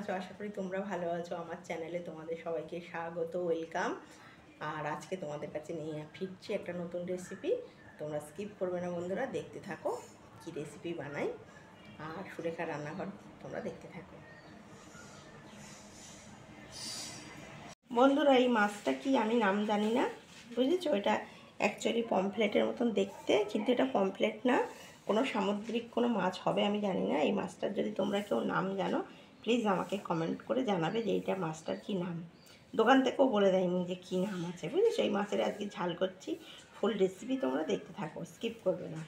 আছো? আশা করি তোমরা ভালো আছো। আমার চ্যানেলে তোমাদের সবাইকে স্বাগত, ওয়েলকাম। আর আজকে তোমাদের কাছে নিয়ে ফিরছি একটা নতুন রেসিপি। তোমরা স্কিপ করবে না বন্ধুরা, দেখতে থাকো কি রেসিপি বানাই। আর সুরেখা রান্নাঘর তোমরা দেখতে থাকো। বন্ধুরা, এই মাছটা কি আমি নাম জানি না, বুঝেছো? এটা অ্যাকচুয়ালি পমফ্লেটের মতন দেখতে, কিন্তু এটা পমফ্লেট না, কোনো সামুদ্রিক কোনো মাছ হবে আমি জানি না। এই মাছটার যদি তোমরা কেউ নাম জানো প্লিজ আমাকে কমেন্ট করে জানাবে যে এইটা মাছটার কী নাম। দোকান থেকেও বলে দেয়নি যে কী নাম আছে, বুঝেছো? এই মাছের আজকে ঝাল করছি। ফুল রেসিপি তোমরা দেখতে থাকো, স্কিপ করবে না।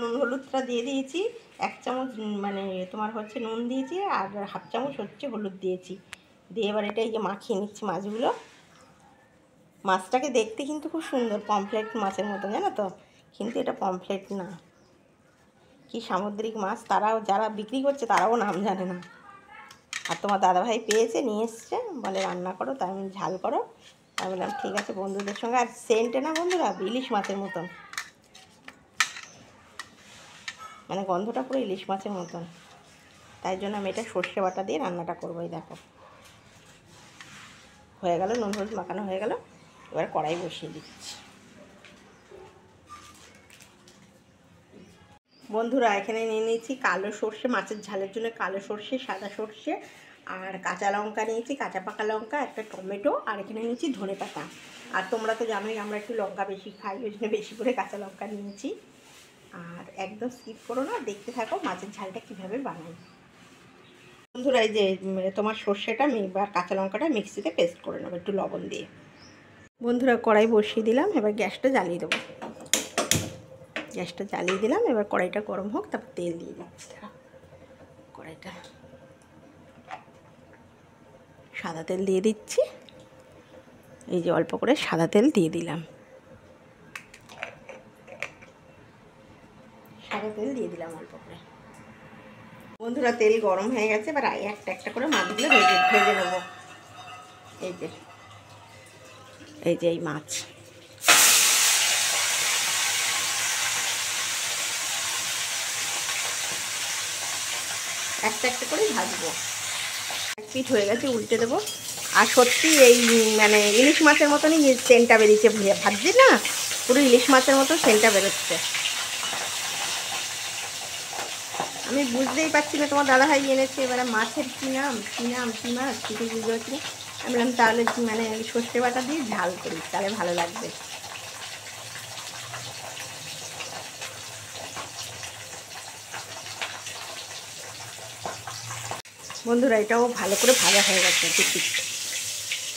নুন হলুদটা দিয়ে দিয়েছি, 1 চামচ মানে তোমার হচ্ছে নুন দিয়েছি, আর 1/2 চামচ হচ্ছে হলুদ দিয়েছি। দিয়ে এবার এটা এই যে মাখিয়ে নিচ্ছি মাছগুলো। মাছটাকে দেখতে কিন্তু খুব সুন্দর, পমফ্লেট মাছের মতো, জানো তো? কিন্তু এটা পমফ্লেট না, কি সামুদ্রিক মাছ, তারাও যারা বিক্রি করছে তারাও নাম জানে না। আর তোমার দাদাভাই পেয়েছে, নিয়ে এসছে, বলে রান্না করো, তাই আমি ঝাল করো। আমি বললাম ঠিক আছে বন্ধুদের সঙ্গে। আর সেন্টে না বন্ধুরা ইলিশ মাছের মতন, মানে গন্ধটা পুরো ইলিশ মাছের মতন। তাই জন্য আমি এটা সর্ষে বাটা দিয়ে রান্নাটা করবো। এই দেখো হয়ে গেল, নুন হলুদ মাখানো হয়ে গেল। এবার কড়াই বসিয়ে দিচ্ছি। বন্ধুরা, এখানে নিয়ে নিয়েছি কালো সর্ষে, মাছের ঝালের জন্য কালো সর্ষে, সাদা সর্ষে, আর কাঁচা লঙ্কা নিয়েছি, কাঁচা পাকা লঙ্কা, একটা টমেটো, আর এখানে নিয়েছি ধনেপাতা। আর তোমরা তো জানোই আমরা একটু লঙ্কা বেশি খাই, ওই জন্য বেশি করে কাঁচা লঙ্কা নিয়েছি। আর একদম স্কিপ করো না, দেখতে থাকো মাছের ঝালটা কীভাবে বানাই। বন্ধুরা, এই যে তোমার সর্ষেটা বা কাঁচা লঙ্কাটা মিক্সিতে পেস্ট করে নেবো একটু লবণ দিয়ে। বন্ধুরা, কড়াই বসিয়ে দিলাম, এবার গ্যাসটা জ্বালিয়ে দেবো। গ্যাসটা জ্বালিয়ে দিলাম, এবার কড়াইটা গরম হোক, তারপর তেল দিয়ে দিচ্ছি। কড়াইটা সাদা তেল দিয়ে দিচ্ছি, এই যে অল্প করে সাদা তেল দিয়ে দিলাম। সাদা তেল দিয়ে দিলাম অল্প করে। বন্ধুরা, তেল গরম হয়ে গেছে, এবার একটা একটা করে মাছগুলো ভেজে নেবো। এই যে এই মাছ, একটা একটা করে ভাজবো। এক পিঠ হয়ে গেছে, উল্টে দেবো। আর সত্যি এই মানে ইলিশ মাছের মতনই সেন্টটা বেরিয়েছে, ভাজছি না, পুরো ইলিশ মাছের মতো সেন্টটা বেরোচ্ছে। আমি বুঝতেই পারছি না, তোমার দাদাভাই এনেছে, এবারে মাছের কী নাম কী মাছ কিছু বুঝতে পারছি না। আমি বললাম তাহলে মানে সর্ষে বাটা দিয়ে ঝাল করি, তাহলে ভালো লাগবে। বন্ধুরা, এটাও ভালো করে ভাজা হয়ে গেছে, ঠিক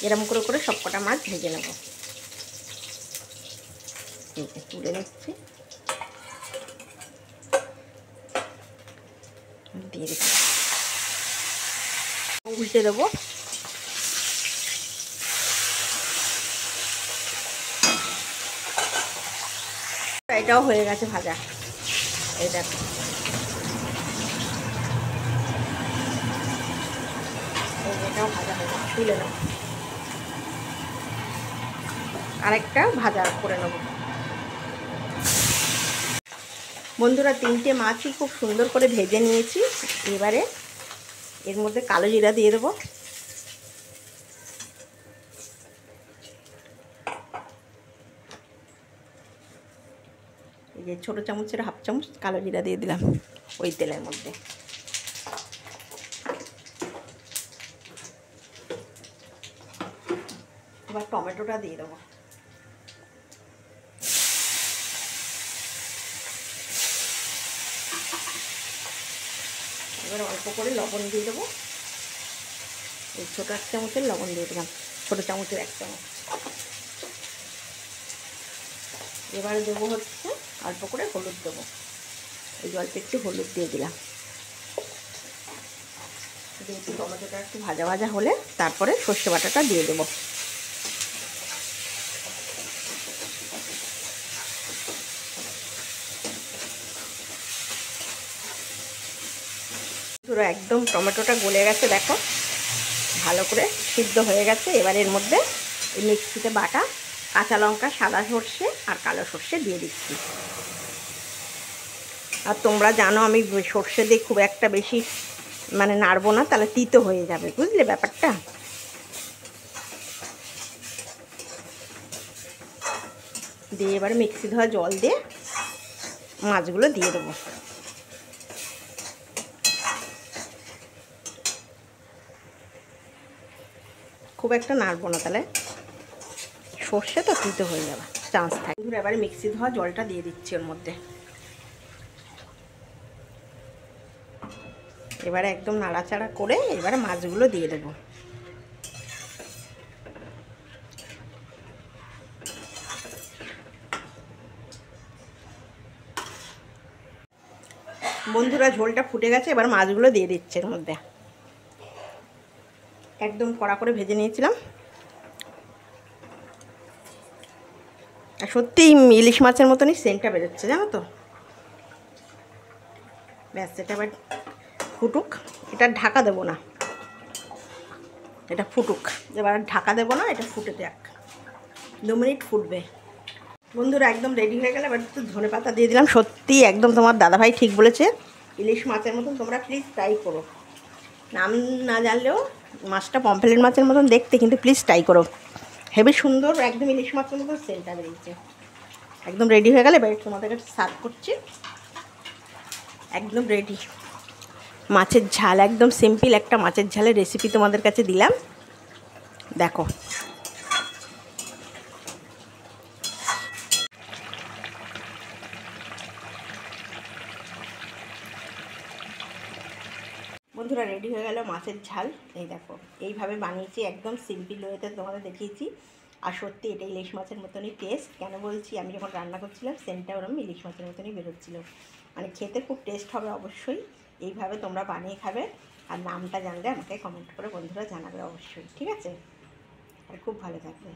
এরকম করে করে সব কটা মাছ ভেজে নেব। তুলে নিচ্ছি, দিয়ে দিচ্ছি, উল্টে দেবো। এটাও হয়ে গেছে ভাজা, এই দেখো। এটাও ভাজা হয়ে গেছে, তুলে নেব। আরেকটা ভাজা করে নেব। বন্ধুরা, 3টে মাছই খুব সুন্দর করে ভেজে নিয়েছি। এবারে এর মধ্যে কালো জিরা দিয়ে দেবো। এই যে ছোটো চামচের 1/2 চামচ কালো জিরা দিয়ে দিলাম ওই তেলের মধ্যে। এবার টমেটোটা দিয়ে দেবো। এবার অল্প করে লবণ দিয়ে দেবো। এই ছোটো 1 চামচের লবণ দিয়ে দিলাম, ছোটো চামচের 1 চামচ। এবার দেবো হচ্ছে অল্প করে হলুদ দেবো, এই যে অল্প একটু হলুদ দিয়ে দিলাম। যেহেতু টমেটোটা একটু ভাজা ভাজা হলে তারপরে সর্ষে বাটাটা দিয়ে দেবো। পুরো একদম টমেটোটা গলে গেছে, দেখো ভালো করে সিদ্ধ হয়ে গেছে। এবার এর মধ্যে এই মিক্সিতে বাটা কাঁচা লঙ্কা, সাদা সর্ষে আর কালো সর্ষে দিয়ে দিচ্ছি। আর তোমরা জানো আমি সর্ষে দিয়ে খুব একটা বেশি মানে নাড়বো না, তাহলে তিতো হয়ে যাবে, বুঝলে ব্যাপারটা। দিয়ে এবারে মিক্সি ধোয়া জল দিয়ে মাছগুলো দিয়ে দেবো। খুব একটা নাড়বো না, তাহলে সর্ষে তো তিতো হয়ে যাবে, চান্স থাকে। এবারে মিক্সি ধোয়া জলটা দিয়ে দিচ্ছি ওর মধ্যে। এবারে একদম নাড়াচাড়া করে এবারে মাছগুলো দিয়ে দেবো। বন্ধুরা ঝোলটা ফুটে গেছে, এবার মাছগুলো দিয়ে দিচ্ছে এর মধ্যে। একদম কড়া করে ভেজে নিয়েছিলাম, আর সত্যি ইলিশ মাছের মতনই সেন্টটা বেরোচ্ছে, জানো তো। ব্যাস, এটা এবার ফুটুক, এটা ঢাকা দেবো না, এটা ফুটুক। এবার ঢাকা দেবো না, এটা ফুটে যাক, 2 মিনিট ফুটবে। বন্ধুরা একদম রেডি হয়ে গেলে এবার একটু ধনে পাতা দিয়ে দিলাম। সত্যি একদম তোমার দাদাভাই ঠিক বলেছে, ইলিশ মাছের মতন তোমরা প্লিজ ট্রাই করো। নাম না জানলেও মাছটা পমফ্রেট মাছের মতন দেখতে, কিন্তু প্লিজ ট্রাই করো, হেবি সুন্দর একদম ইলিশ মাছের মতন সেন্টটা বেরিয়েছে। একদম রেডি হয়ে গেলে এবার তোমাদের কাছে সার্ভ করছি। একদম রেডি মাছের ঝাল, একদম সিম্পল একটা মাছের ঝালের রেসিপি তোমাদের কাছে দিলাম, দেখো। বন্ধুরা রেডি হয়ে গেল মাছের ঝাল, এই দেখো এইভাবে বানিয়েছি, একদম সিম্পল ওয়েতে তোমাদের দেখিয়েছি। আর সত্যি এটা ইলিশ মাছের মতনই টেস্ট। কেন বলছি, আমি যখন রান্না করছিলাম সেন্টটা ওরকম ইলিশ মাছের মতনই বেরোচ্ছিলো, মানে খেতে খুব টেস্ট হবে অবশ্যই। এইভাবে তোমরা বানিয়ে খাবে, আর নামটা জানলে আমাকে কমেন্ট করে বন্ধুরা জানাবে অবশ্যই, ঠিক আছে। আর খুব ভালো থাকবে।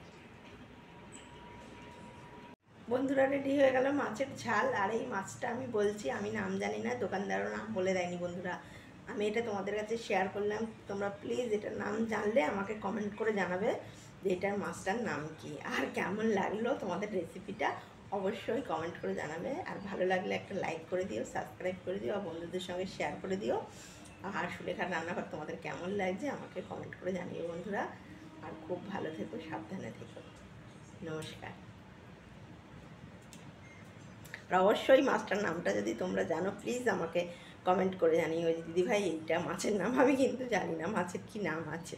বন্ধুরা রেডি হয়ে গেল মাছের ঝাল। আর এই মাছটা আমি বলছি, আমি নাম জানি না, দোকানদারও নাম বলে দেয়নি বন্ধুরা, আমি এটা তোমাদের কাছে শেয়ার করলাম। তোমরা প্লিজ এটার নাম জানলে আমাকে কমেন্ট করে জানাবে যে এটার মাছটার নাম কি, আর কেমন লাগলো তোমাদের রেসিপিটা অবশ্যই কমেন্ট করে জানাবে। আর ভালো লাগলে একটা লাইক করে দিও, সাবস্ক্রাইব করে দিও, আর বন্ধুদের সঙ্গে শেয়ার করে দিও। আর সুলেখার রান্নাঘর তোমাদের কেমন লাগছে আমাকে কমেন্ট করে জানিও বন্ধুরা। আর খুব ভালো থেকো, সাবধানে থেকো, নমস্কার। আর অবশ্যই মাছটার নামটা যদি তোমরা জানো প্লিজ আমাকে কমেন্ট করে জানিও, দিদিভাই এইটা মাছের নাম, আমি কিন্তু জানি না মাছের কি নাম আছে।